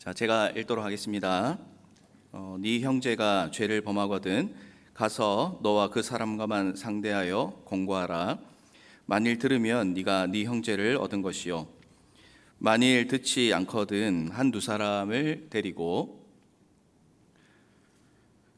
자, 제가 읽도록 하겠습니다. 네 형제가 죄를 범하거든 가서 너와 그 사람과만 상대하여 공고하라. 만일 들으면 네가 네 형제를 얻은 것이요, 만일 듣지 않거든 한두 사람을 데리고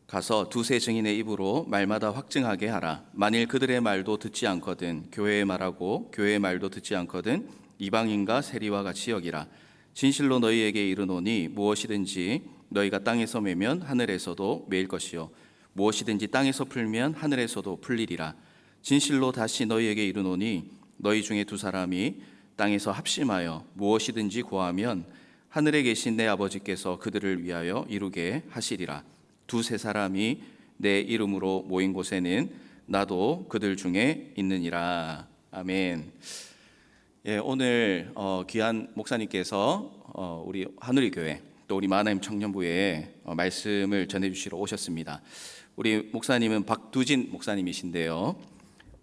가서 두세 증인의 입으로 말마다 확증하게 하라. 만일 그들의 말도 듣지 않거든 교회의 말하고 교회의 말도 듣지 않거든 이방인과 세리와 같이 여기라. 진실로 너희에게 이르노니 무엇이든지 너희가 땅에서 매면 하늘에서도 매일 것이요, 무엇이든지 땅에서 풀면 하늘에서도 풀리리라. 진실로 다시 너희에게 이르노니 너희 중에 두 사람이 땅에서 합심하여 무엇이든지 구하면 하늘에 계신 내 아버지께서 그들을 위하여 이루게 하시리라. 두세 사람이 내 이름으로 모인 곳에는 나도 그들 중에 있느니라. 아멘. 예, 오늘 귀한 목사님께서 우리 하누리 교회 또 우리 마하나임 청년부에 말씀을 전해주시러 오셨습니다. 우리 목사님은 박두진 목사님이신데요,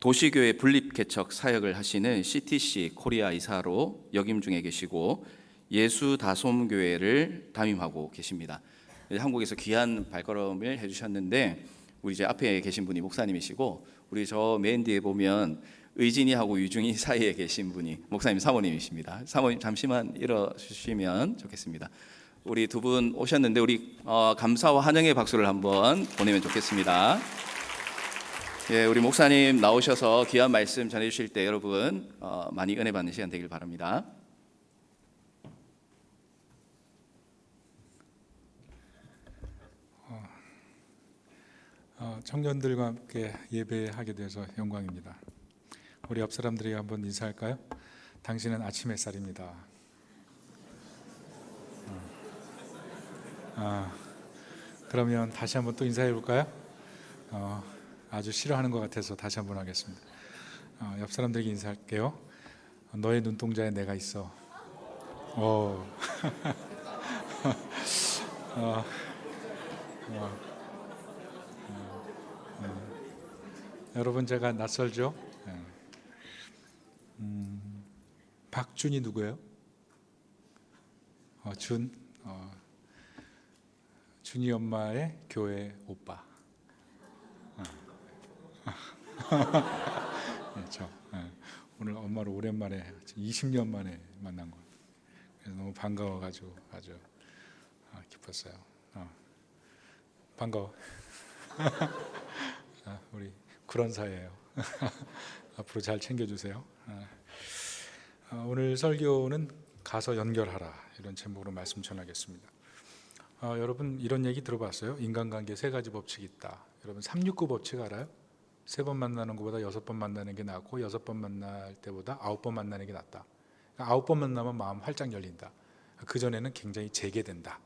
도시교회 분립개척 사역을 하시는 CTC 코리아 이사로 역임 중에 계시고 예수다솜교회를 담임하고 계십니다. 한국에서 귀한 발걸음을 해주셨는데, 우리 이제 앞에 계신 분이 목사님이시고, 우리 저 맨 뒤에 보면 의진이하고 유중이 사이에 계신 분이 목사님 사모님이십니다. 사모님 잠시만 일어주시면 좋겠습니다. 우리 두 분 오셨는데 우리 감사와 환영의 박수를 한번 보내면 좋겠습니다. 예, 우리 목사님 나오셔서 귀한 말씀 전해주실 때 여러분 많이 은혜 받는 시간 되길 바랍니다. 청년들과 함께 예배하게 돼서 영광입니다. 우리 옆 사람들에게 한번 인사할까요? 당신은 아침 햇살입니다. 그러면 다시 한번 또 인사해 볼까요? 아주 싫어하는 것 같아서 다시 한번 하겠습니다. 옆 사람들에게 인사할게요. 너의 눈동자에 내가 있어. 여러분, 제가 낯설죠? 박준이 누구예요? 준이 엄마의 교회 오빠. 오늘 엄마를 오랜만에 20년 만에 만난 거예요. 그래서 너무 반가워가지고 아주 기뻤어요. 반가워. 우리 그런 사이예요. 앞으로 잘 챙겨주세요. 오늘 설교는 가서 연결하라, 이런 제목으로 말씀 전하겠습니다. 여러분, 이런 얘기 들어봤어요? 인간관계 세 가지 법칙이 있다. 여러분, 369 법칙 알아요? 3번 만나는 것보다 6번 만나는 게 낫고 6번 만날 때보다 9번 만나는 게 낫다. 9번 만나면 마음 활짝 열린다. 그전에는 굉장히 재개된다.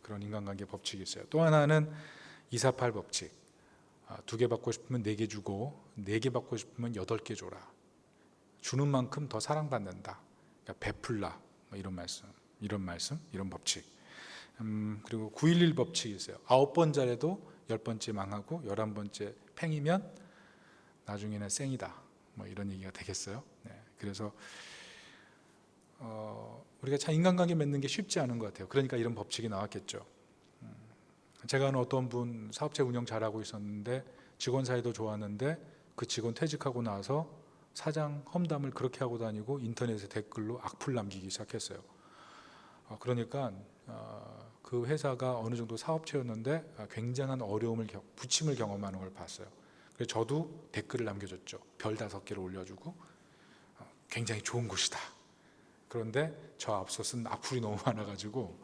그런 인간관계 법칙이 있어요. 또 하나는 248 법칙. 2개 받고 싶으면 4개 주고 4개 받고 싶으면 8개 줘라. 주는 만큼 더 사랑받는다. 그러니까 베풀라, 이런 말씀, 이런 법칙. 그리고 911 법칙이 있어요. 9번 잘해도 10번째 망하고 11번째 팽이면 나중에는 쌩이다, 이런 얘기가 되겠어요. 그래서 우리가 참 인간관계 맺는 게 쉽지 않은 것 같아요. 그러니까 이런 법칙이 나왔겠죠. 제가 아는 어떤 분 사업체 운영 잘하고 있었는데 직원 사이도 좋았는데 그 직원 퇴직하고 나서 사장 험담을 그렇게 하고 다니고 인터넷에 댓글로 악플 남기기 시작했어요. 그러니까 그 회사가 어느 정도 사업체였는데 굉장한 어려움을 부침을 경험하는 걸 봤어요. 그래서 저도 댓글을 남겨줬죠. 별 5개를 올려주고 굉장히 좋은 곳이다. 그런데 저 앞서 쓴 악플이 너무 많아가지고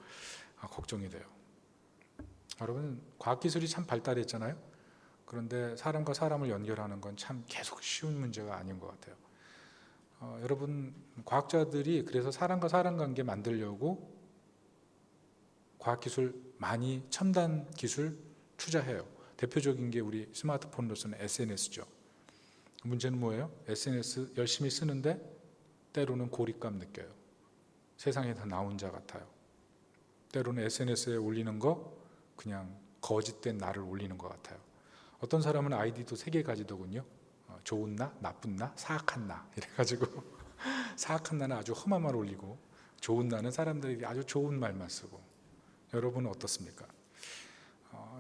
걱정이 돼요. 여러분, 과학기술이 참 발달했잖아요. 그런데 사람과 사람을 연결하는 건 참 계속 쉬운 문제가 아닌 것 같아요. 여러분, 과학자들이 그래서 사람과 사람 관계 만들려고 과학기술 많이 첨단 기술 투자해요. 대표적인 게 우리 스마트폰으로 쓰는 SNS죠. 문제는 뭐예요? SNS 열심히 쓰는데 때로는 고립감 느껴요. 세상에 다 나 혼자 같아요. 때로는 SNS에 올리는 거 그냥 거짓된 나를 올리는 것 같아요. 어떤 사람은 아이디도 3개 가지더군요. 좋은 나, 나쁜 나, 사악한 나, 이래가지고 사악한 나는 아주 험한 말 올리고 좋은 나는 사람들에게 아주 좋은 말만 쓰고. 여러분은 어떻습니까?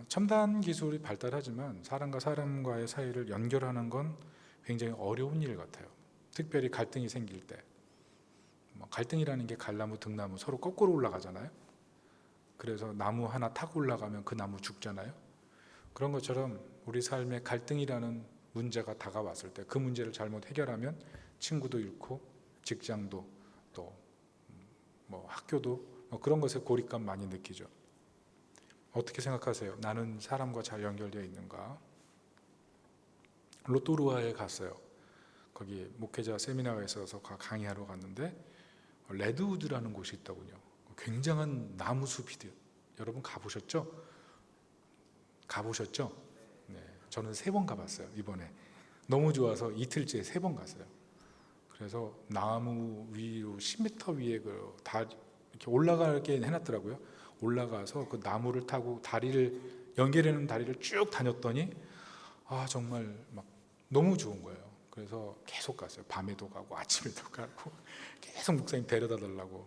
첨단 기술이 발달하지만 사람과 사람과의 사이를 연결하는 건 굉장히 어려운 일 같아요. 특별히 갈등이 생길 때. 갈등이라는 게 갈나무, 등나무 서로 거꾸로 올라가잖아요. 그래서 나무 하나 타고 올라가면 그 나무 죽잖아요. 그런 것처럼 우리 삶에 갈등이라는 문제가 다가왔을 때 그 문제를 잘못 해결하면 친구도 잃고 직장도 또 학교도 그런 것에 고립감 많이 느끼죠. 어떻게 생각하세요? 나는 사람과 잘 연결되어 있는가? 로토루아에 갔어요. 거기 목회자 세미나가 있어서 강의하러 갔는데 레드우드라는 곳이 있더군요. 굉장한 나무 숲이돼요. 여러분 가보셨죠? 가보셨죠? 네, 저는 3번 가봤어요. 이번에 너무 좋아서 이틀째 3번 갔어요. 그래서 나무 위로 10m 위에 다 이렇게 올라가게 해놨더라고요. 올라가서 그 나무를 타고 연결하는 다리를 쭉 다녔더니 정말 막 너무 좋은 거예요. 그래서 계속 갔어요. 밤에도 가고 아침에도 가고 계속 목사님 데려다 달라고.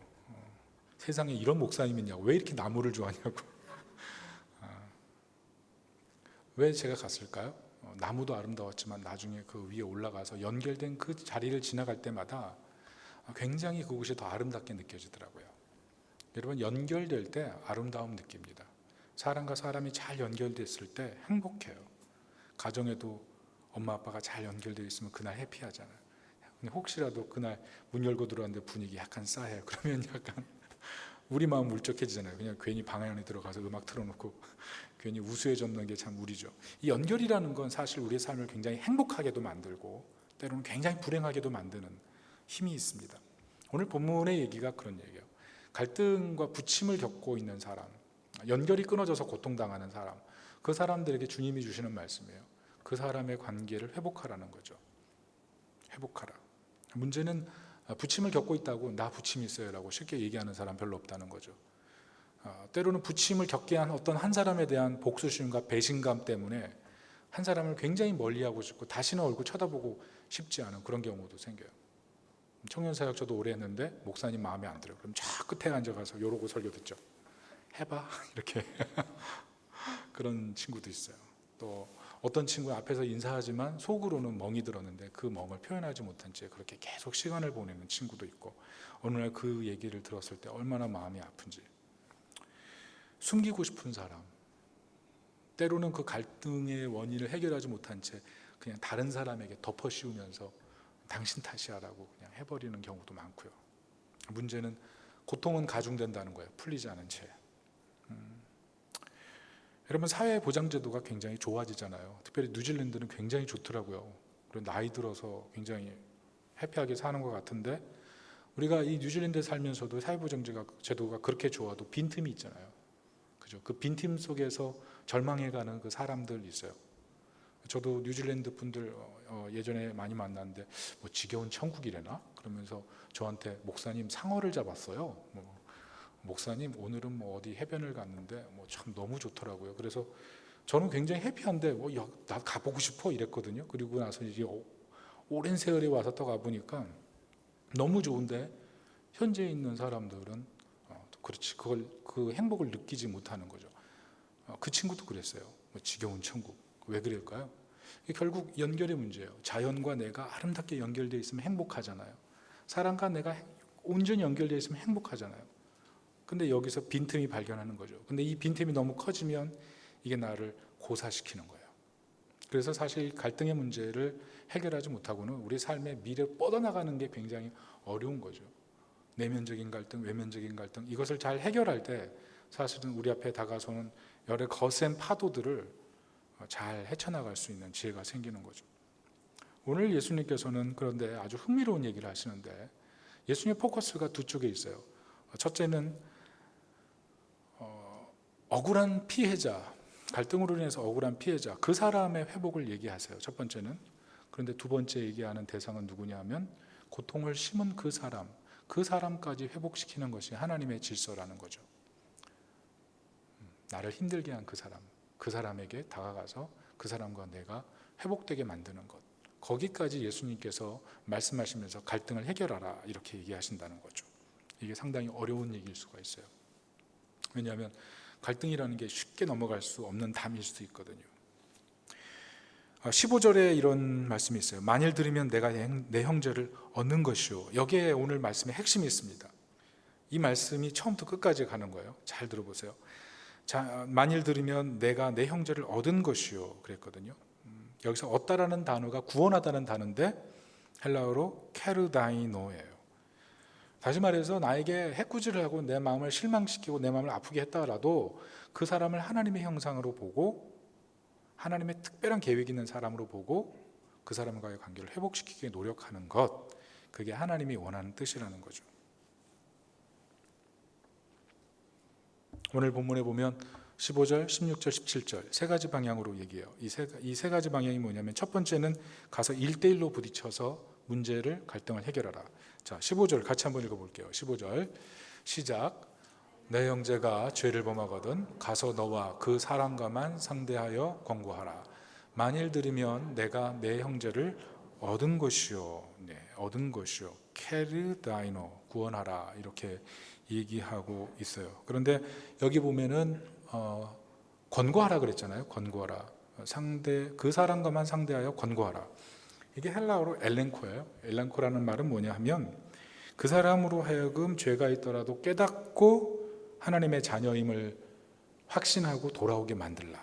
세상에 이런 목사님 있냐고, 왜 이렇게 나무를 좋아하냐고. 왜 제가 갔을까요? 나무도 아름다웠지만 나중에 그 위에 올라가서 연결된 그 자리를 지나갈 때마다 굉장히 그곳이 더 아름답게 느껴지더라고요. 여러분, 연결될 때 아름다움 느낍니다. 사람과 사람이 잘 연결됐을 때 행복해요. 가정에도 엄마 아빠가 잘 연결되어 있으면 그날 해피하잖아요. 근데 혹시라도 그날 문 열고 들어왔는데 분위기 약간 싸해요. 그러면 약간 우리 마음 울적해지잖아요. 그냥 괜히 방 안에 들어가서 음악 틀어놓고 괜히 우수해졌는 게 참 우리죠. 이 연결이라는 건 사실 우리의 삶을 굉장히 행복하게도 만들고 때로는 굉장히 불행하게도 만드는 힘이 있습니다. 오늘 본문의 얘기가 그런 얘기예요. 갈등과 부침을 겪고 있는 사람, 연결이 끊어져서 고통당하는 사람, 그 사람들에게 주님이 주시는 말씀이에요. 그 사람의 관계를 회복하라는 거죠. 회복하라. 문제는 부침을 겪고 있다고 나 부침이 있어요 라고 쉽게 얘기하는 사람 별로 없다는 거죠. 때로는 부침을 겪게 한 어떤 한 사람에 대한 복수심과 배신감 때문에 한 사람을 굉장히 멀리하고 싶고 다시는 얼굴 쳐다보고 싶지 않은 그런 경우도 생겨요. 청년사역 저도 오래 했는데 목사님 마음에 안 들어요. 그럼 저 끝에 앉아가서 요러고 설교 듣죠. 해봐 이렇게 그런 친구도 있어요. 또 어떤 친구 앞에서 인사하지만 속으로는 멍이 들었는데 그 멍을 표현하지 못한 채 그렇게 계속 시간을 보내는 친구도 있고, 어느 날 그 얘기를 들었을 때 얼마나 마음이 아픈지. 숨기고 싶은 사람, 때로는 그 갈등의 원인을 해결하지 못한 채 그냥 다른 사람에게 덮어 씌우면서 당신 탓이야라고 그냥 해버리는 경우도 많고요. 문제는 고통은 가중된다는 거예요. 풀리지 않은 채. 여러분, 사회보장제도가 굉장히 좋아지잖아요. 특별히 뉴질랜드는 굉장히 좋더라고요. 그리고 나이 들어서 굉장히 해피하게 사는 것 같은데, 우리가 이 뉴질랜드에 살면서도 사회보장제도가 그렇게 좋아도 빈틈이 있잖아요. 그죠? 그 빈틈 속에서 절망해가는 그 사람들 있어요. 저도 뉴질랜드 분들 예전에 많이 만났는데 뭐 지겨운 천국이래나? 그러면서 저한테 목사님 상어를 잡았어요. 목사님 오늘은 뭐 어디 해변을 갔는데 뭐 참 너무 좋더라고요. 그래서 저는 굉장히 해피한데 나 가보고 싶어 이랬거든요. 그리고 나서 이제 오랜 세월이 와서 또 가보니까 너무 좋은데 현재 있는 사람들은 그렇지 그 행복을 느끼지 못하는 거죠. 그 친구도 그랬어요. 뭐 지겨운 천국. 왜 그럴까요? 결국 연결의 문제예요. 자연과 내가 아름답게 연결되어 있으면 행복하잖아요. 사람과 내가 온전히 연결되어 있으면 행복하잖아요. 근데 여기서 빈틈이 발견하는 거죠. 근데 이 빈틈이 너무 커지면 이게 나를 고사시키는 거예요. 그래서 사실 갈등의 문제를 해결하지 못하고는 우리 삶의 미래를 뻗어나가는 게 굉장히 어려운 거죠. 내면적인 갈등, 외면적인 갈등, 이것을 잘 해결할 때 사실은 우리 앞에 다가서는 여러 거센 파도들을 잘 헤쳐나갈 수 있는 지혜가 생기는 거죠. 오늘 예수님께서는 그런데 아주 흥미로운 얘기를 하시는데, 예수님의 포커스가 두 쪽에 있어요. 첫째는 억울한 피해자, 갈등으로 인해서 억울한 피해자, 그 사람의 회복을 얘기하세요. 첫 번째는. 그런데 두 번째 얘기하는 대상은 누구냐 하면 고통을 심은 그 사람까지 회복시키는 것이 하나님의 질서라는 거죠. 나를 힘들게 한 그 사람에게 다가가서 그 사람과 내가 회복되게 만드는 것, 거기까지 예수님께서 말씀하시면서 갈등을 해결하라 이렇게 얘기하신다는 거죠. 이게 상당히 어려운 얘기일 수가 있어요. 왜냐하면 갈등이라는 게 쉽게 넘어갈 수 없는 담일 수 있거든요. 15절에 이런 말씀이 있어요. 만일 들으면 내가 내 형제를 얻는 것이요. 여기에 오늘 말씀의 핵심이 있습니다. 이 말씀이 처음부터 끝까지 가는 거예요. 잘 들어보세요. 자, 만일 들으면 내가 내 형제를 얻은 것이요 그랬거든요. 여기서 얻다라는 단어가 구원하다는 단어인데 헬라어로 케르다이노예요. 다시 말해서 나에게 해꾸지를 하고 내 마음을 실망시키고 내 마음을 아프게 했다라도 그 사람을 하나님의 형상으로 보고 하나님의 특별한 계획이 있는 사람으로 보고 그 사람과의 관계를 회복시키기 노력하는 것, 그게 하나님이 원하는 뜻이라는 거죠. 오늘 본문에 보면 15절, 16절, 17절 세 가지 방향으로 얘기해요. 이 세 가지 방향이 뭐냐면 첫 번째는 가서 1대1로 부딪혀서 문제를 갈등을 해결하라. 자, 15절 같이 한번 읽어볼게요. 15절 시작. 내 형제가 죄를 범하거든 가서 너와 그 사람과만 상대하여 권고하라. 만일 들으면 내가 내 형제를 얻은 것이요, 얻은 것이요, 케르다이노 구원하라 이렇게 얘기하고 있어요. 그런데 여기 보면은 권고하라 그랬잖아요. 권고하라. 그 사람과만 상대하여 권고하라. 이게 헬라어로 엘렌코예요. 엘렌코라는 말은 뭐냐 하면 그 사람으로 하여금 죄가 있더라도 깨닫고 하나님의 자녀임을 확신하고 돌아오게 만들라.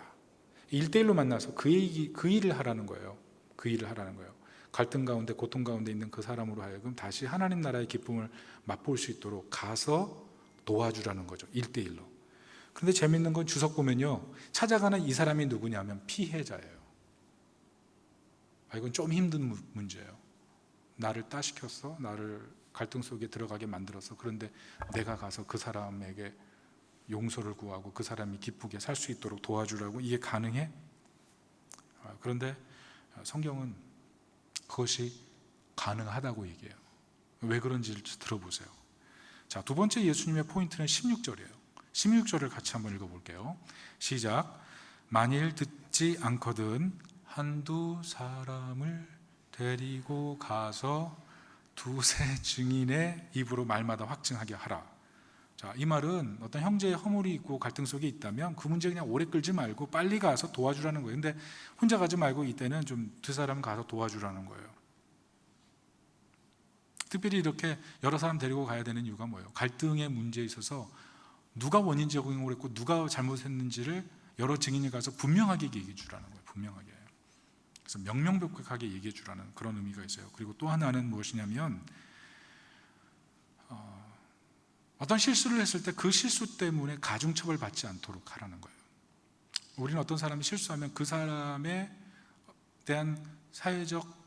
1대1로 만나서 그 일을 하라는 거예요. 그 일을 하라는 거예요. 갈등 가운데 고통 가운데 있는 그 사람으로 하여금 다시 하나님 나라의 기쁨을 맛볼 수 있도록 가서 도와주라는 거죠. 1대1로. 그런데 재밌는 건 주석 보면요, 찾아가는 이 사람이 누구냐면 피해자예요. 이건 좀 힘든 문제예요. 나를 따시켰어, 나를 갈등 속에 들어가게 만들었어. 그런데 내가 가서 그 사람에게 용서를 구하고 그 사람이 기쁘게 살 수 있도록 도와주라고, 이게 가능해? 그런데 성경은 그것이 가능하다고 얘기해요. 왜 그런지를 들어보세요. 자, 두 번째 예수님의 포인트는 16절이에요. 16절을 같이 한번 읽어볼게요. 시작. 만일 듣지 않거든 한두 사람을 데리고 가서 두세 증인의 입으로 말마다 확증하게 하라. 자, 이 말은 어떤 형제의 허물이 있고 갈등 속에 있다면 그 문제 그냥 오래 끌지 말고 빨리 가서 도와주라는 거예요. 근데 혼자 가지 말고 이때는 좀 두 사람 가서 도와주라는 거예요. 특별히 이렇게 여러 사람 데리고 가야 되는 이유가 뭐예요? 갈등의 문제에 있어서 누가 원인 제공을 했고 누가 잘못했는지를 여러 증인이 가서 분명하게 얘기해 주라는 거예요. 분명하게. 그래서 명명백백하게 얘기해 주라는 그런 의미가 있어요. 그리고 또 하나는 무엇이냐면 어떤 실수를 했을 때 그 실수 때문에 가중처벌 받지 않도록 하라는 거예요. 우리는 어떤 사람이 실수하면 그 사람에 대한 사회적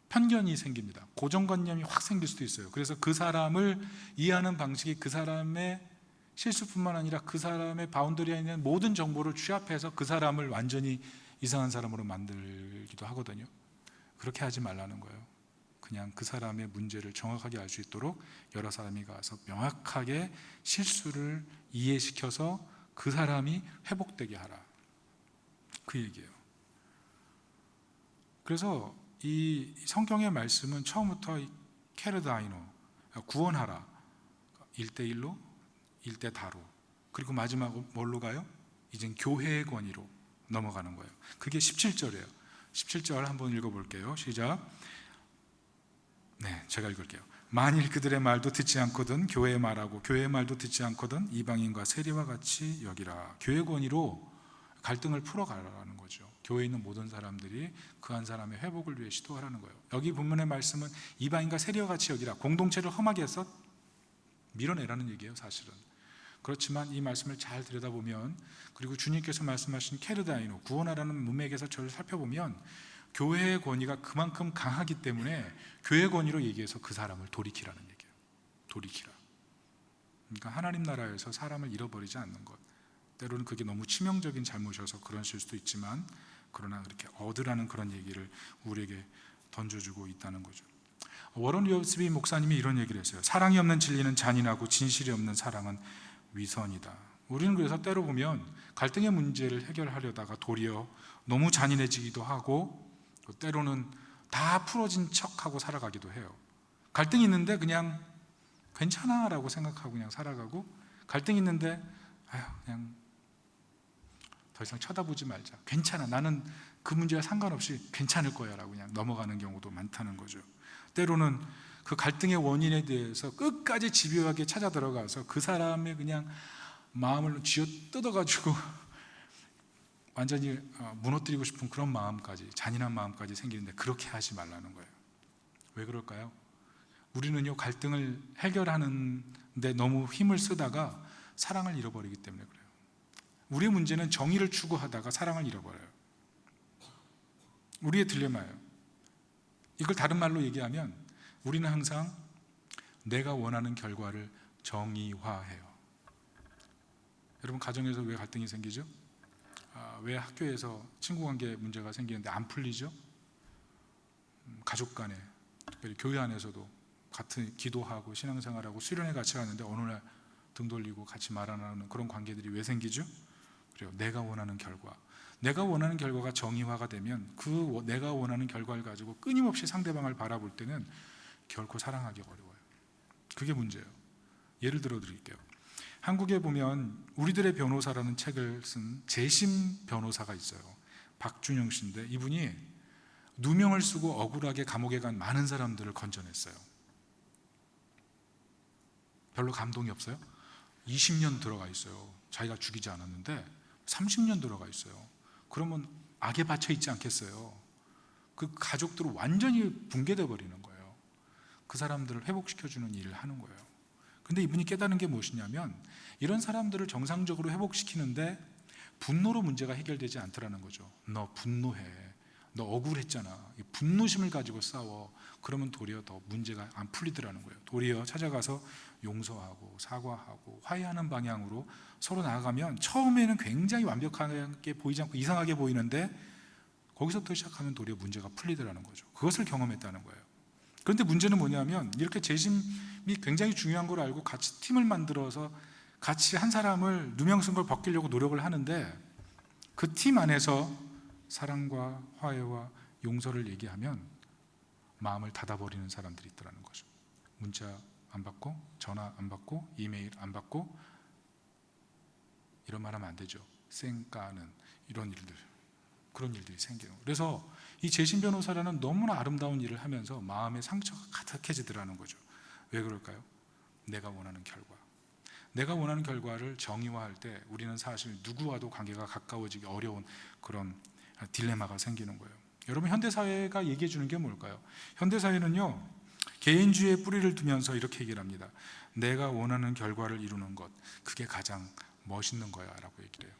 편견이 생깁니다. 고정관념이 확 생길 수도 있어요. 그래서 그 사람을 이해하는 방식이 그 사람의 실수뿐만 아니라 그 사람의 바운더리에 있는 모든 정보를 취합해서 그 사람을 완전히 이상한 사람으로 만들기도 하거든요. 그렇게 하지 말라는 거예요. 그냥 그 사람의 문제를 정확하게 알 수 있도록 여러 사람이 가서 명확하게 실수를 이해시켜서 그 사람이 회복되게 하라. 그 얘기예요. 그래서 이 성경의 말씀은 처음부터 케르다이노, 구원하라, 1대1로 1대 다로, 그리고 마지막 뭘로 가요? 이젠 교회의 권위로 넘어가는 거예요. 그게 17절이에요. 17절 한번 읽어볼게요. 시작. 네, 제가 읽을게요. 만일 그들의 말도 듣지 않거든 교회의 말하고 교회의 말도 듣지 않거든 이방인과 세리와 같이 여기라. 교회 권위로 갈등을 풀어가라는 거죠. 교회에 있는 모든 사람들이 그 한 사람의 회복을 위해 시도하라는 거예요. 여기 본문의 말씀은 이방인과 세리와 같이 여기라. 공동체를 험하게 해서 밀어내라는 얘기예요, 사실은. 그렇지만 이 말씀을 잘 들여다보면, 그리고 주님께서 말씀하신 케르다이노, 구원하라는 문맥에서 저를 살펴보면 교회의 권위가 그만큼 강하기 때문에 교회 권위로 얘기해서 그 사람을 돌이키라는 얘기예요. 돌이키라. 그러니까 하나님 나라에서 사람을 잃어버리지 않는 것. 때로는 그게 너무 치명적인 잘못이어서 그러실 수도 있지만, 그러나 그렇게 얻으라는 그런 얘기를 우리에게 던져주고 있다는 거죠. 워런 웨슬리 목사님이 이런 얘기를 했어요. 사랑이 없는 진리는 잔인하고 진실이 없는 사랑은 위선이다. 우리는 그래서 때로 보면 갈등의 문제를 해결하려다가 도리어 너무 잔인해지기도 하고, 때로는 다 풀어진 척하고 살아가기도 해요. 갈등이 있는데 그냥 괜찮아 라고 생각하고 그냥 살아가고, 갈등이 있는데 아휴 그냥 더 이상 쳐다보지 말자, 괜찮아, 나는 그 문제와 상관없이 괜찮을 거야 라고 그냥 넘어가는 경우도 많다는 거죠. 때로는 그 갈등의 원인에 대해서 끝까지 집요하게 찾아 들어가서 그 사람의 그냥 마음을 쥐어 뜯어가지고 완전히 무너뜨리고 싶은 그런 마음까지, 잔인한 마음까지 생기는데 그렇게 하지 말라는 거예요. 왜 그럴까요? 우리는요, 갈등을 해결하는데 너무 힘을 쓰다가 사랑을 잃어버리기 때문에 그래요. 우리의 문제는 정의를 추구하다가 사랑을 잃어버려요. 우리의 딜레마예요. 이걸 다른 말로 얘기하면 우리는 항상 내가 원하는 결과를 정의화해요. 여러분, 가정에서 왜 갈등이 생기죠? 왜 학교에서 친구관계 문제가 생기는데 안 풀리죠? 가족 간에, 특별히 교회 안에서도 같은 기도하고 신앙생활하고 수련회 같이 가는데 어느 날 등 돌리고 같이 말 안 하는 그런 관계들이 왜 생기죠? 그래요. 내가 원하는 결과, 내가 원하는 결과가 정의화가 되면 그 내가 원하는 결과를 가지고 끊임없이 상대방을 바라볼 때는 결코 사랑하기 어려워요. 그게 문제예요. 예를 들어 드릴게요. 한국에 보면 우리들의 변호사라는 책을 쓴 재심 변호사가 있어요. 박준영 씨인데 이분이 누명을 쓰고 억울하게 감옥에 간 많은 사람들을 건져냈어요. 별로 감동이 없어요? 20년 들어가 있어요. 자기가 죽이지 않았는데 30년 들어가 있어요. 그러면 악에 받쳐 있지 않겠어요? 그 가족들은 완전히 붕괴돼 버리는 거예요. 그 사람들을 회복시켜주는 일을 하는 거예요. 근데 이분이 깨달은 게 무엇이냐면 이런 사람들을 정상적으로 회복시키는데 분노로 문제가 해결되지 않더라는 거죠. 너 분노해, 너 억울했잖아, 이 분노심을 가지고 싸워. 그러면 도리어 더 문제가 안 풀리더라는 거예요. 도리어 찾아가서 용서하고 사과하고 화해하는 방향으로 서로 나아가면 처음에는 굉장히 완벽하게 보이지 않고 이상하게 보이는데 거기서부터 시작하면 도리어 문제가 풀리더라는 거죠. 그것을 경험했다는 거예요. 그런데 문제는 뭐냐면 이렇게 재심이 굉장히 중요한 걸 알고 같이 팀을 만들어서 같이 한 사람을 누명 쓴 걸 벗기려고 노력을 하는데 그 팀 안에서 사랑과 화해와 용서를 얘기하면 마음을 닫아버리는 사람들이 있더라는 거죠. 문자 안 받고, 전화 안 받고, 이메일 안 받고, 이런 말 하면 안 되죠. 쌩까는 이런 일들, 그런 일들이 생겨요. 그래서 이 재심 변호사라는 너무나 아름다운 일을 하면서 마음의 상처가 가득해지더라는 거죠. 왜 그럴까요? 내가 원하는 결과, 내가 원하는 결과를 정의화할 때 우리는 사실 누구와도 관계가 가까워지기 어려운 그런 딜레마가 생기는 거예요. 여러분, 현대사회가 얘기해 주는 게 뭘까요? 현대사회는요, 개인주의에 뿌리를 두면서 이렇게 얘기를 합니다. 내가 원하는 결과를 이루는 것, 그게 가장 멋있는 거야 라고 얘기를 해요.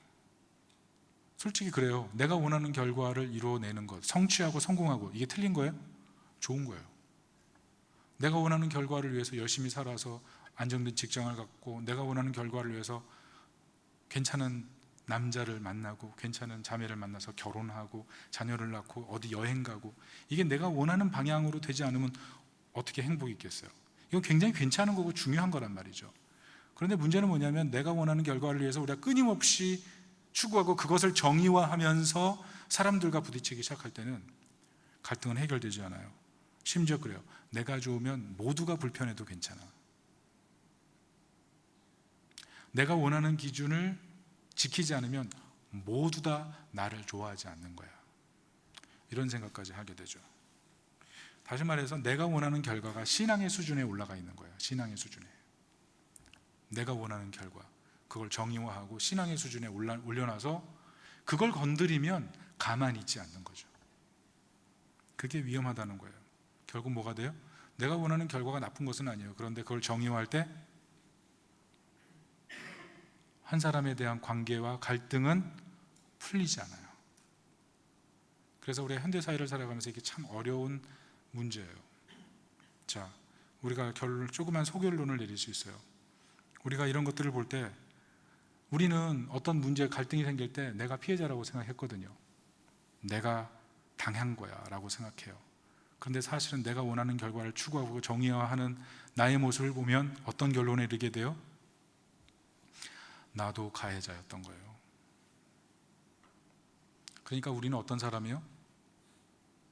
솔직히 그래요. 내가 원하는 결과를 이루어내는 것, 성취하고 성공하고, 이게 틀린 거예요? 좋은 거예요. 내가 원하는 결과를 위해서 열심히 살아서 안정된 직장을 갖고, 내가 원하는 결과를 위해서 괜찮은 남자를 만나고 괜찮은 자매를 만나서 결혼하고 자녀를 낳고 어디 여행 가고, 이게 내가 원하는 방향으로 되지 않으면 어떻게 행복이 있겠어요? 이건 굉장히 괜찮은 거고 중요한 거란 말이죠. 그런데 문제는 뭐냐면 내가 원하는 결과를 위해서 우리가 끊임없이 추구하고 그것을 정의화하면서 사람들과 부딪히기 시작할 때는 갈등은 해결되지 않아요. 심지어 그래요. 내가 좋으면 모두가 불편해도 괜찮아. 내가 원하는 기준을 지키지 않으면 모두 다 나를 좋아하지 않는 거야. 이런 생각까지 하게 되죠. 다시 말해서 내가 원하는 결과가 신앙의 수준에 올라가 있는 거예요. 신앙의 수준에. 내가 원하는 결과, 그걸 정의화하고 신앙의 수준에 올려놔서 그걸 건드리면 가만히 있지 않는 거죠. 그게 위험하다는 거예요. 결국 뭐가 돼요? 내가 원하는 결과가 나쁜 것은 아니에요. 그런데 그걸 정의화할 때 한 사람에 대한 관계와 갈등은 풀리지 않아요. 그래서 우리가 현대사회를 살아가면서 이게 참 어려운 문제예요. 자, 우리가 조그만 소결론을 내릴 수 있어요. 우리가 이런 것들을 볼 때 우리는 어떤 문제, 갈등이 생길 때 내가 피해자라고 생각했거든요. 내가 당한 거야 라고 생각해요. 그런데 사실은 내가 원하는 결과를 추구하고 정의화하는 나의 모습을 보면 어떤 결론에 이르게 돼요? 나도 가해자였던 거예요. 그러니까 우리는 어떤 사람이요?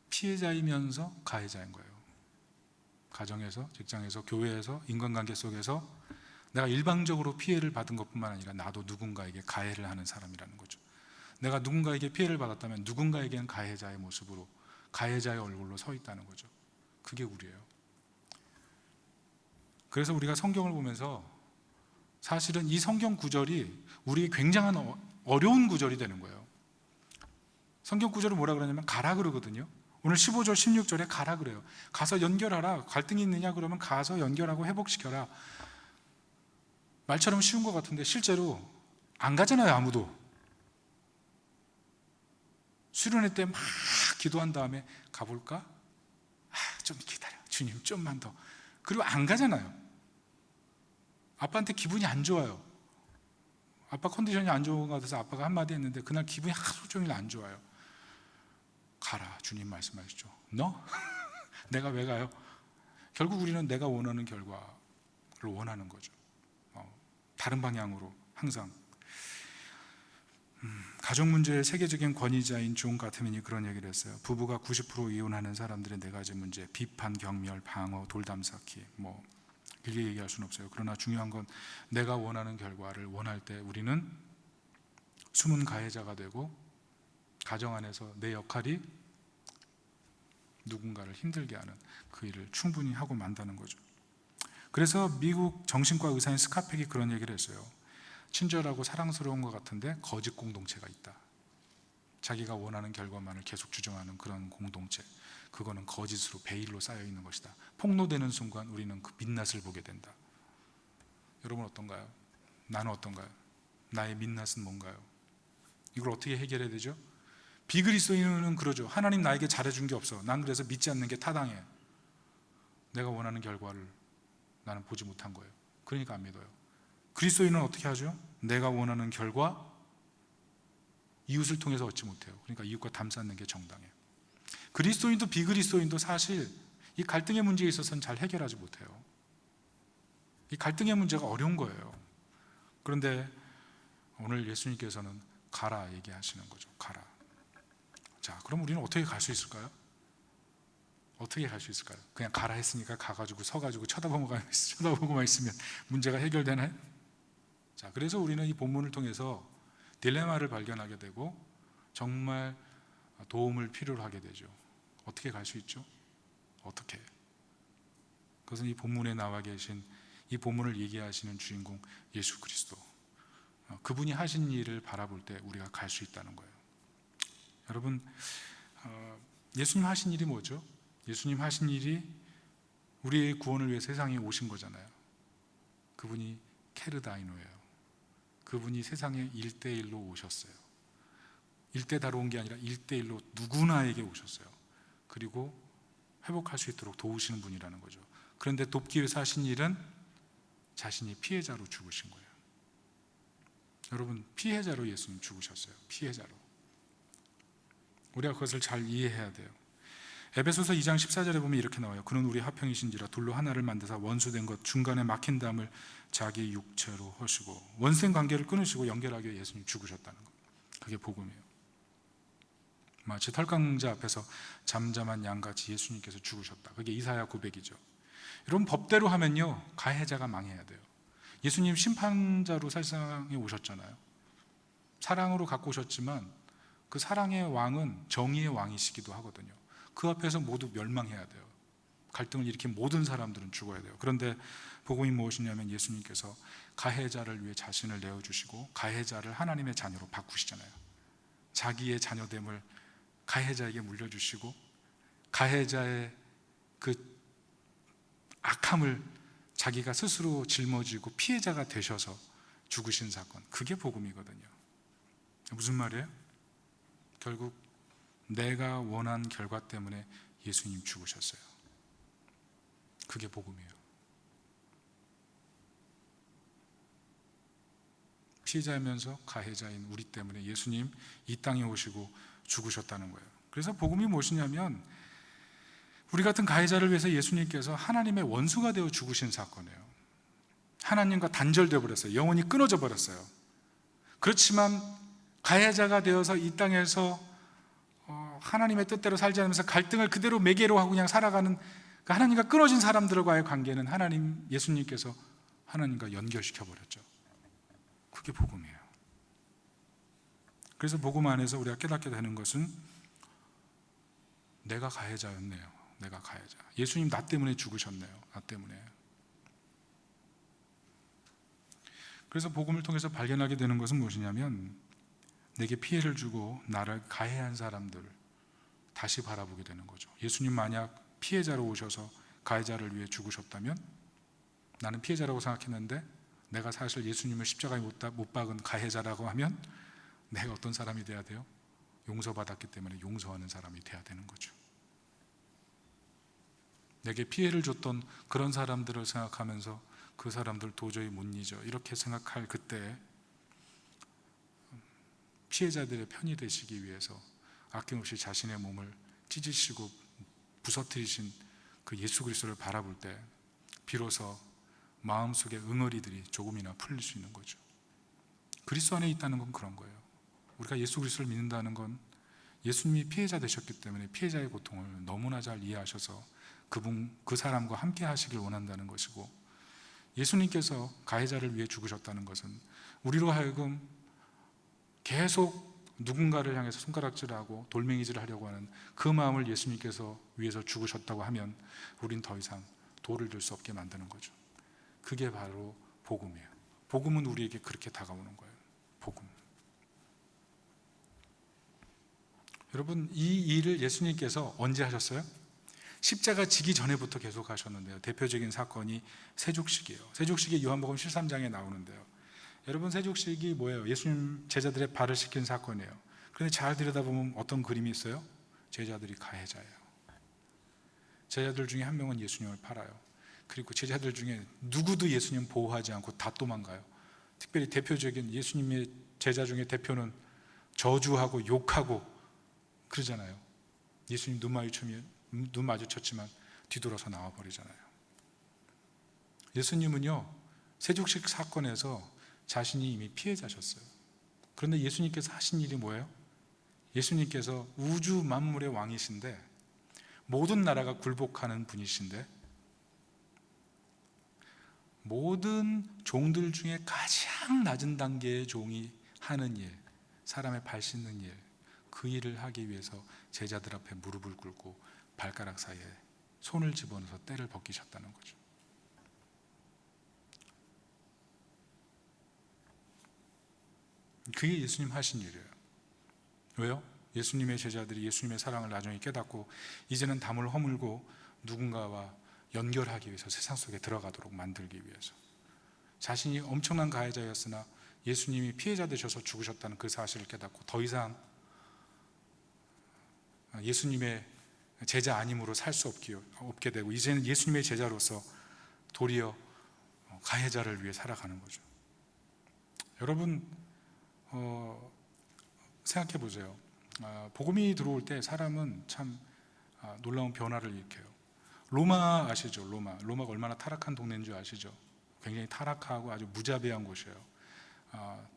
피해자이면서 가해자인 거예요. 가정에서, 직장에서, 교회에서, 인간관계 속에서 내가 일방적으로 피해를 받은 것뿐만 아니라 나도 누군가에게 가해를 하는 사람이라는 거죠. 내가 누군가에게 피해를 받았다면 누군가에게는 가해자의 모습으로, 가해자의 얼굴로 서 있다는 거죠. 그게 우리예요. 그래서 우리가 성경을 보면서 사실은 이 성경 구절이 우리에게 굉장한 어려운 구절이 되는 거예요. 성경 구절을 뭐라 그러냐면 가라 그러거든요. 오늘 15절 16절에 가라 그래요. 가서 연결하라. 갈등이 있느냐 그러면 가서 연결하고 회복시켜라. 말처럼 쉬운 것 같은데 실제로 안 가잖아요. 아무도. 수련회 때 막 기도한 다음에 가볼까? 좀 기다려. 주님 좀만 더. 그리고 안 가잖아요. 아빠한테 기분이 안 좋아요. 아빠 컨디션이 안 좋은 것 같아서 아빠가 한마디 했는데 그날 기분이 하루 종일 안 좋아요. 가라. 주님 말씀하시죠. 너? 내가 왜 가요? 결국 우리는 내가 원하는 결과를 원하는 거죠. 다른 방향으로 항상. 가족 문제의 세계적인 권위자인 존 가트맨이 그런 얘기를 했어요. 부부가 90% 이혼하는 사람들의 4가지 문제, 비판, 경멸, 방어, 돌담 쌓기, 길게 얘기할 수는 없어요. 그러나 중요한 건 내가 원하는 결과를 원할 때 우리는 숨은 가해자가 되고 가정 안에서 내 역할이 누군가를 힘들게 하는 그 일을 충분히 하고 만다는 거죠. 그래서 미국 정신과 의사인 스카펙이 그런 얘기를 했어요. 친절하고 사랑스러운 것 같은데 거짓 공동체가 있다. 자기가 원하는 결과만을 계속 주장하는 그런 공동체, 그거는 거짓으로 베일로 쌓여 있는 것이다. 폭로되는 순간 우리는 그 민낯을 보게 된다. 여러분 어떤가요? 나는 어떤가요? 나의 민낯은 뭔가요? 이걸 어떻게 해결해야 되죠? 비그리스도인은 그러죠. 하나님 나에게 잘해준 게 없어. 난 그래서 믿지 않는 게 타당해. 내가 원하는 결과를 나는 보지 못한 거예요. 그러니까 안 믿어요. 그리스도인은 어떻게 하죠? 내가 원하는 결과 이웃을 통해서 얻지 못해요. 그러니까 이웃과 담 쌓는 게 정당해요. 그리스도인도 비그리스도인도 사실 이 갈등의 문제에 있어서는 잘 해결하지 못해요. 이 갈등의 문제가 어려운 거예요. 그런데 오늘 예수님께서는 가라 얘기하시는 거죠. 가라. 자, 그럼 우리는 어떻게 갈 수 있을까요? 어떻게 갈 수 있을까요? 그냥 가라 했으니까 가가지고 서가지고 쳐다보고만 있으면 문제가 해결되나요? 자, 그래서 우리는 이 본문을 통해서 딜레마를 발견하게 되고 정말 도움을 필요로 하게 되죠. 어떻게 갈 수 있죠? 어떻게? 그것은 이 본문에 나와 계신, 이 본문을 얘기하시는 주인공 예수 그리스도, 그분이 하신 일을 바라볼 때 우리가 갈 수 있다는 거예요. 여러분, 예수님 하신 일이 뭐죠? 예수님 하신 일이 우리의 구원을 위해 세상에 오신 거잖아요. 그분이 케르다이노예요. 그분이 세상에 1대1로 오셨어요. 1대 다로 온 게 아니라 1대1로 누구나에게 오셨어요. 그리고 회복할 수 있도록 도우시는 분이라는 거죠. 그런데 돕기 위해서 하신 일은 자신이 피해자로 죽으신 거예요. 여러분, 피해자로 예수님 죽으셨어요. 피해자로. 우리가 그것을 잘 이해해야 돼요. 에베소서 2장 14절에 보면 이렇게 나와요. 그는 우리 화평이신지라 둘로 하나를 만드사 원수된 것 중간에 막힌 담을 자기 육체로 하시고 원생 관계를 끊으시고 연결하기 위해 예수님 죽으셨다는 것. 그게 복음이에요. 마치 털강자 앞에서 잠잠한 양같이 예수님께서 죽으셨다. 그게 이사야 900이죠. 여러분, 법대로 하면요 가해자가 망해야 돼요. 예수님 심판자로 세상에 오셨잖아요. 사랑으로 갖고 오셨지만 그 사랑의 왕은 정의의 왕이시기도 하거든요. 그 앞에서 모두 멸망해야 돼요. 갈등을 일으킨 모든 사람들은 죽어야 돼요. 그런데 복음이 무엇이냐면 예수님께서 가해자를 위해 자신을 내어주시고 가해자를 하나님의 자녀로 바꾸시잖아요. 자기의 자녀됨을 가해자에게 물려주시고 가해자의 그 악함을 자기가 스스로 짊어지고 피해자가 되셔서 죽으신 사건, 그게 복음이거든요. 무슨 말이에요? 결국 내가 원한 결과 때문에 예수님 죽으셨어요. 그게 복음이에요. 피해자이면서 가해자인 우리 때문에 예수님 이 땅에 오시고 죽으셨다는 거예요. 그래서 복음이 무엇이냐면 우리 같은 가해자를 위해서 예수님께서 하나님의 원수가 되어 죽으신 사건이에요. 하나님과 단절되어 버렸어요. 영혼이 끊어져 버렸어요. 그렇지만 가해자가 되어서 이 땅에서 하나님의 뜻대로 살지 않으면서 갈등을 그대로 매개로 하고 그냥 살아가는 하나님과 끊어진 사람들과의 관계는 예수님께서 하나님과 연결시켜 버렸죠. 그게 복음이에요. 그래서 복음 안에서 우리가 깨닫게 되는 것은 내가 가해자였네요. 내가 가해자. 예수님 나 때문에 죽으셨네요. 나 때문에. 그래서 복음을 통해서 발견하게 되는 것은 무엇이냐면 내게 피해를 주고 나를 가해한 사람들을 다시 바라보게 되는 거죠. 예수님 만약 피해자로 오셔서 가해자를 위해 죽으셨다면 나는 피해자라고 생각했는데 내가 사실 예수님을 십자가에 못 박은 가해자라고 하면 내가 어떤 사람이 돼야 돼요? 용서받았기 때문에 용서하는 사람이 돼야 되는 거죠. 내게 피해를 줬던 그런 사람들을 생각하면서 그 사람들 도저히 못 잊어 이렇게 생각할 그때 피해자들의 편이 되시기 위해서 아낌없이 자신의 몸을 찢으시고 부서뜨리신 그 예수 그리스도를 바라볼 때 비로소 마음속의 응어리들이 조금이나 풀릴 수 있는 거죠. 그리스도 안에 있다는 건 그런 거예요. 우리가 예수 그리스도를 믿는다는 건 예수님이 피해자 되셨기 때문에 피해자의 고통을 너무나 잘 이해하셔서 그 사람과 함께 하시길 원한다는 것이고, 예수님께서 가해자를 위해 죽으셨다는 것은 우리로 하여금 계속 누군가를 향해서 손가락질하고 돌멩이질을 하려고 하는 그 마음을 예수님께서 위해서 죽으셨다고 하면 우린 더 이상 돌을 들 수 없게 만드는 거죠. 그게 바로 복음이에요. 복음은 우리에게 그렇게 다가오는 거예요. 복음. 여러분, 이 일을 예수님께서 언제 하셨어요? 십자가 지기 전에부터 계속 하셨는데요. 대표적인 사건이 세족식이에요. 세족식이 요한복음 13장에 나오는데요. 여러분, 세족식이 뭐예요? 예수님 제자들의 발을 씻긴 사건이에요. 그런데 잘 들여다보면 어떤 그림이 있어요? 제자들이 가해자예요. 제자들 중에 한 명은 예수님을 팔아요. 그리고 제자들 중에 누구도 예수님 보호하지 않고 다 도망가요. 특별히 대표적인 예수님의 제자 중에 대표는 저주하고 욕하고 그러잖아요. 예수님 눈 마주쳤지만 뒤돌아서 나와버리잖아요. 예수님은요, 세족식 사건에서 자신이 이미 피해자셨어요. 그런데 예수님께서 하신 일이 뭐예요? 예수님께서 우주 만물의 왕이신데, 모든 나라가 굴복하는 분이신데, 모든 종들 중에 가장 낮은 단계의 종이 하는 일, 사람의 발 씻는 일, 그 일을 하기 위해서 제자들 앞에 무릎을 꿇고 발가락 사이에 손을 집어넣어서 때를 벗기셨다는 거죠. 그게 예수님 하신 일이에요. 왜요? 예수님의 제자들이 예수님의 사랑을 나중에 깨닫고 이제는 담을 허물고 누군가와 연결하기 위해서 세상 속에 들어가도록 만들기 위해서, 자신이 엄청난 가해자였으나 예수님이 피해자 되셔서 죽으셨다는 그 사실을 깨닫고 더 이상 예수님의 제자 아님으로 살 수 없게 되고, 이제는 예수님의 제자로서 도리어 가해자를 위해 살아가는 거죠. 여러분, 생각해 보세요. 복음이 들어올 때 사람은 참 놀라운 변화를 일으켜요. 로마 아시죠? 로마가 얼마나 타락한 동네인 줄 아시죠? 굉장히 타락하고 아주 무자비한 곳이에요.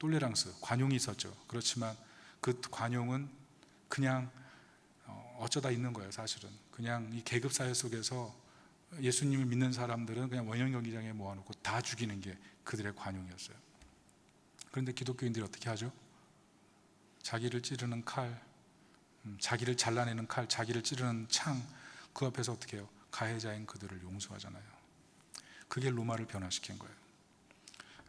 똘레랑스, 관용이 있었죠. 그렇지만 그 관용은 그냥 어쩌다 있는 거예요. 사실은 그냥 이 계급 사회 속에서 예수님을 믿는 사람들은 그냥 원형 경기장에 모아놓고 다 죽이는 게 그들의 관용이었어요. 그런데 기독교인들이 어떻게 하죠? 자기를 찌르는 칼, 자기를 잘라내는 칼, 자기를 찌르는 창, 그 앞에서 어떻게 해요? 가해자인 그들을 용서하잖아요. 그게 로마를 변화시킨 거예요.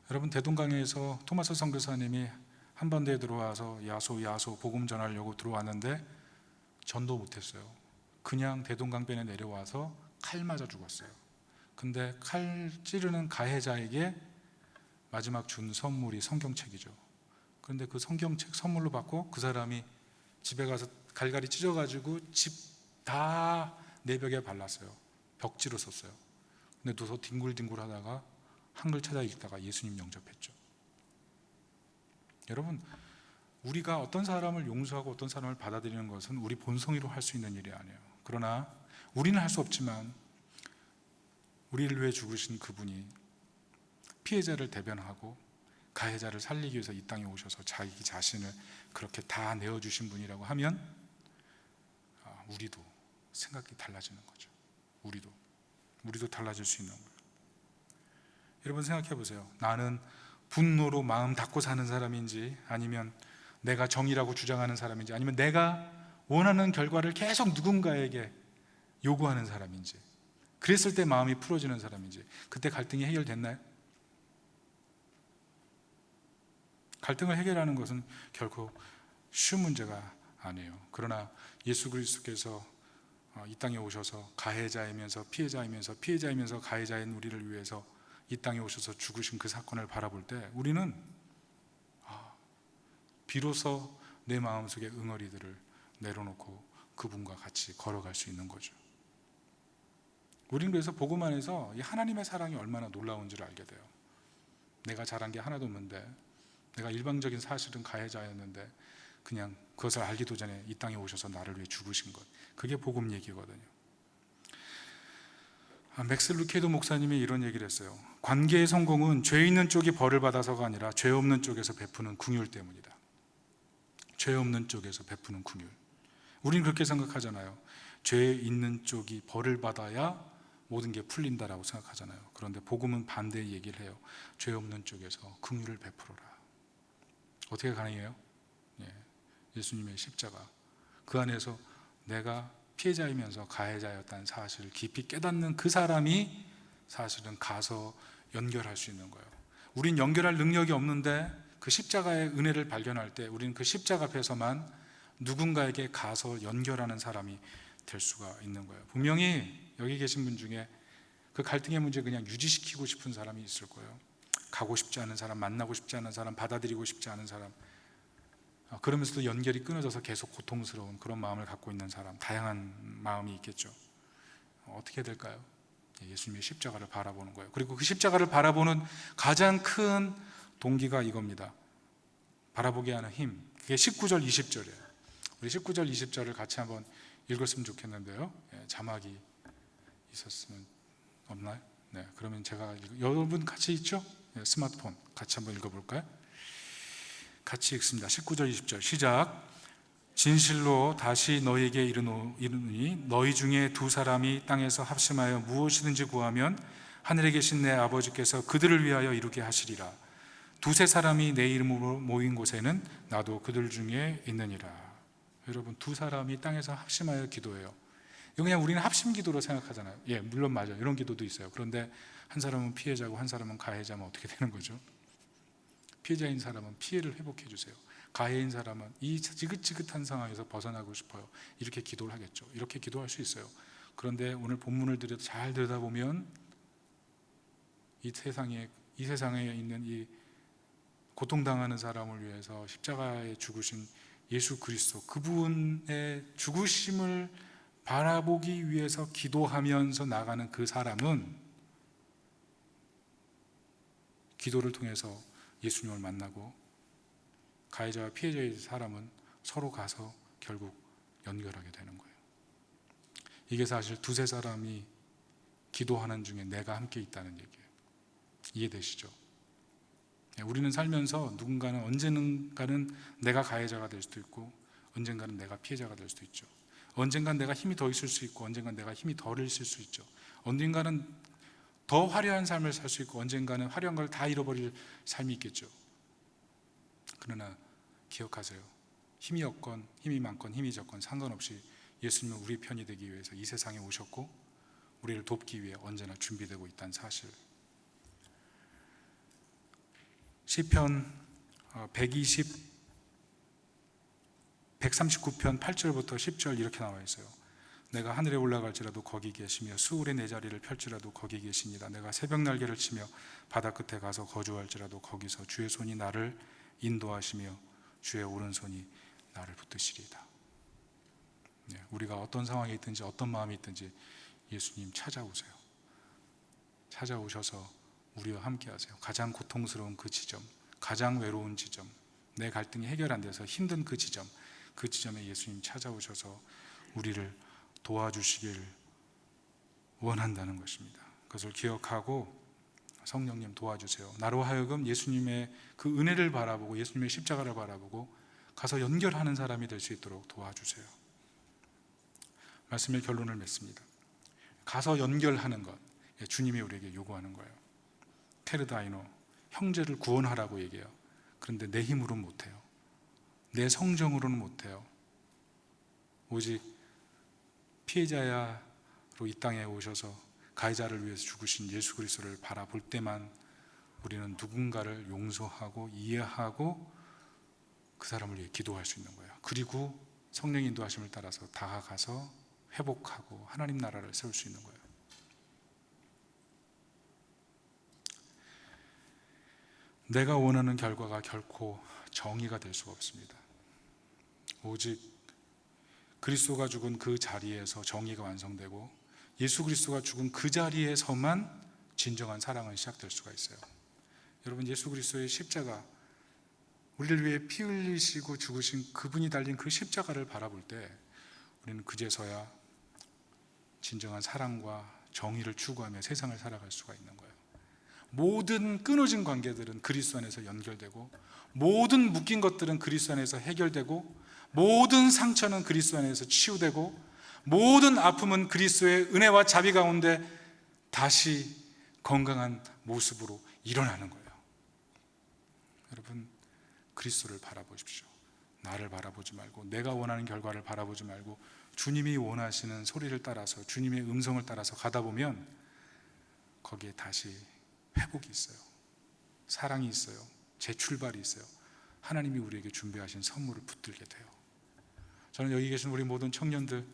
여러분, 대동강에서 토마스 선교사님이 한반도에 들어와서 야소 복음 전하려고 들어왔는데 전도 못했어요. 그냥 대동강변에 내려와서 칼 맞아 죽었어요. 근데 칼 찌르는 가해자에게 마지막 준 선물이 성경책이죠. 그런데 그 성경책 선물로 받고 그 사람이 집에 가서 갈갈이 찢어가지고 집 다 내벽에 발랐어요. 벽지로 썼어요. 근데 누워서 뒹굴뒹굴 하다가 한글 찾아 읽다가 예수님 영접했죠. 여러분, 우리가 어떤 사람을 용서하고 어떤 사람을 받아들이는 것은 우리 본성으로 할 수 있는 일이 아니에요. 그러나 우리는 할 수 없지만 우리를 위해 죽으신 그분이 피해자를 대변하고 가해자를 살리기 위해서 이 땅에 오셔서 자기 자신을 그렇게 다 내어주신 분이라고 하면 우리도 생각이 달라지는 거죠. 우리도. 우리도 달라질 수 있는 거예요. 여러분 생각해 보세요. 나는 분노로 마음 닫고 사는 사람인지, 아니면 내가 정의라고 주장하는 사람인지, 아니면 내가 원하는 결과를 계속 누군가에게 요구하는 사람인지, 그랬을 때 마음이 풀어지는 사람인지, 그때 갈등이 해결됐나요? 갈등을 해결하는 것은 결코 쉬운 문제가 아니에요. 그러나 예수 그리스도께서 이 땅에 오셔서 가해자이면서 피해자이면서 피해자이면서 가해자인 우리를 위해서 이 땅에 오셔서 죽으신 그 사건을 바라볼 때 우리는 비로소 내 마음속의 응어리들을 내려놓고 그분과 같이 걸어갈 수 있는 거죠. 우리는 그래서 복음 안에서 이 하나님의 사랑이 얼마나 놀라운지를 알게 돼요. 내가 잘한 게 하나도 없는데, 내가 일방적인 사실은 가해자였는데 그냥 그것을 알기도 전에 이 땅에 오셔서 나를 위해 죽으신 것, 그게 복음 얘기거든요. 맥스 루케도 목사님이 이런 얘기를 했어요. 관계의 성공은 죄 있는 쪽이 벌을 받아서가 아니라 죄 없는 쪽에서 베푸는 긍휼 때문이다. 죄 없는 쪽에서 베푸는 긍휼. 우리는 그렇게 생각하잖아요. 죄 있는 쪽이 벌을 받아야 모든 게 풀린다라고 생각하잖아요. 그런데 복음은 반대의 얘기를 해요. 죄 없는 쪽에서 긍휼을 베풀어라. 어떻게 가능해요? 예수님의 십자가, 그 안에서 내가 피해자이면서 가해자였다는 사실을 깊이 깨닫는 그 사람이 사실은 가서 연결할 수 있는 거예요. 우린 연결할 능력이 없는데 그 십자가의 은혜를 발견할 때 우리는 그 십자가 앞에서만 누군가에게 가서 연결하는 사람이 될 수가 있는 거예요. 분명히 여기 계신 분 중에 그 갈등의 문제 그냥 유지시키고 싶은 사람이 있을 거예요. 가고 싶지 않은 사람, 만나고 싶지 않은 사람, 받아들이고 싶지 않은 사람, 그러면서도 연결이 끊어져서 계속 고통스러운 그런 마음을 갖고 있는 사람, 다양한 마음이 있겠죠. 어떻게 해야 될까요? 예수님의 십자가를 바라보는 거예요. 그리고 그 십자가를 바라보는 가장 큰 동기가 이겁니다. 바라보게 하는 힘. 그게 19절 20절이에요 우리 19절 20절을 같이 한번 읽었으면 좋겠는데요. 자막이 있었으면 없나요? 네, 그러면 제가 여러분 같이 있죠? 스마트폰 같이 한번 읽어볼까요? 같이 읽습니다. 19절 20절 시작. 진실로 다시 너희에게 이르노니 너희 중에 두 사람이 땅에서 합심하여 무엇이든지 구하면 하늘에 계신 내 아버지께서 그들을 위하여 이루게 하시리라. 두세 사람이 내 이름으로 모인 곳에는 나도 그들 중에 있느니라. 여러분, 두 사람이 땅에서 합심하여 기도해요. 이거 그냥 우리는 합심 기도로 생각하잖아요. 물론 맞아요. 이런 기도도 있어요. 그런데 한 사람은 피해자고 한 사람은 가해자면 어떻게 되는 거죠? 피해자인 사람은 피해를 회복해 주세요. 가해인 사람은 이 지긋지긋한 상황에서 벗어나고 싶어요. 이렇게 기도를 하겠죠. 이렇게 기도할 수 있어요. 그런데 오늘 본문을 잘 들여다보면 이 세상에 있는 이 고통당하는 사람을 위해서 십자가에 죽으신 예수 그리스도, 그분의 죽으심을 바라보기 위해서 기도하면서 나가는 그 사람은 기도를 통해서 예수님을 만나고, 가해자와 피해자의 사람은 서로 가서 결국 연결하게 되는 거예요. 이게 사실 두세 사람이 기도하는 중에 내가 함께 있다는 얘기예요. 이해되시죠? 우리는 살면서 누군가는 언젠가는 내가 가해자가 될 수도 있고 언젠가는 내가 피해자가 될 수도 있죠. 언젠가는 내가 힘이 더 있을 수 있고 언젠가는 내가 힘이 덜 있을 수 있죠. 언젠가는 더 화려한 삶을 살 수 있고 언젠가는 화려한 걸 다 잃어버릴 삶이 있겠죠. 그러나 기억하세요. 힘이 없건 힘이 많건 힘이 적건 상관없이 예수님은 우리 편이 되기 위해서 이 세상에 오셨고 우리를 돕기 위해 언제나 준비되고 있다는 사실. 시편 139편 8절부터 10절 이렇게 나와 있어요. 내가 하늘에 올라갈지라도 거기 계시며 수울에 내 자리를 펼지라도 거기 계시니라. 내가 새벽 날개를 치며 바다 끝에 가서 거주할지라도 거기서 주의 손이 나를 인도하시며 주의 오른손이 나를 붙드시리다. 우리가 어떤 상황에 있든지 어떤 마음이 있든지 예수님 찾아오세요. 찾아오셔서 우리와 함께 하세요. 가장 고통스러운 그 지점, 가장 외로운 지점, 내 갈등이 해결 안 돼서 힘든 그 지점에 예수님 찾아오셔서 우리를 도와주시길 원한다는 것입니다. 그것을 기억하고 성령님 도와주세요. 나로 하여금 예수님의 그 은혜를 바라보고 예수님의 십자가를 바라보고 가서 연결하는 사람이 될 수 있도록 도와주세요. 말씀의 결론을 맺습니다. 가서 연결하는 것, 주님이 우리에게 요구하는 거예요. 페르다이노, 형제를 구원하라고 얘기해요. 그런데 내 힘으로는 못해요. 내 성정으로는 못해요. 오직 피해자로 이 땅에 오셔서 가해자를 위해서 죽으신 예수 그리스도를 바라볼 때만 우리는 누군가를 용서하고 이해하고 그 사람을 위해 기도할 수 있는 거예요. 그리고 성령의 인도하심을 따라서 다가가서 회복하고 하나님 나라를 세울 수 있는 거예요. 내가 원하는 결과가 결코 정의가 될 수가 없습니다. 오직 그리스도가 죽은 그 자리에서 정의가 완성되고 예수 그리스도가 죽은 그 자리에서만 진정한 사랑은 시작될 수가 있어요. 여러분, 예수 그리스도의 십자가, 우리를 위해 피 흘리시고 죽으신 그분이 달린 그 십자가를 바라볼 때 우리는 그제서야 진정한 사랑과 정의를 추구하며 세상을 살아갈 수가 있는 거예요. 모든 끊어진 관계들은 그리스도 안에서 연결되고, 모든 묶인 것들은 그리스도 안에서 해결되고, 모든 상처는 그리스도 안에서 치유되고, 모든 아픔은 그리스도의 은혜와 자비 가운데 다시 건강한 모습으로 일어나는 거예요. 여러분, 그리스도를 바라보십시오. 나를 바라보지 말고, 내가 원하는 결과를 바라보지 말고, 주님이 원하시는 소리를 따라서, 주님의 음성을 따라서 가다 보면 거기에 다시 회복이 있어요. 사랑이 있어요. 재출발이 있어요. 하나님이 우리에게 준비하신 선물을 붙들게 돼요. 저는 여기 계신 우리 모든 청년들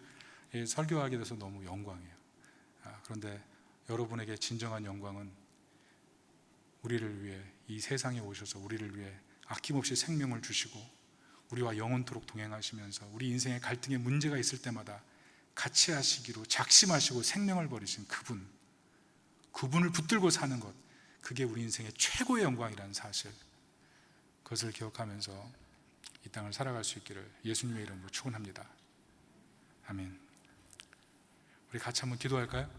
설교하게 돼서 너무 영광이에요. 그런데 여러분에게 진정한 영광은 우리를 위해 이 세상에 오셔서 우리를 위해 아낌없이 생명을 주시고 우리와 영원토록 동행하시면서 우리 인생의 갈등에 문제가 있을 때마다 같이 하시기로 작심하시고 생명을 버리신 그분을 붙들고 사는 것, 그게 우리 인생의 최고의 영광이라는 사실, 그것을 기억하면서 이 땅을 살아갈 수 있기를 예수님의 이름으로 축원합니다. 아멘. 우리 같이 한번 기도할까요?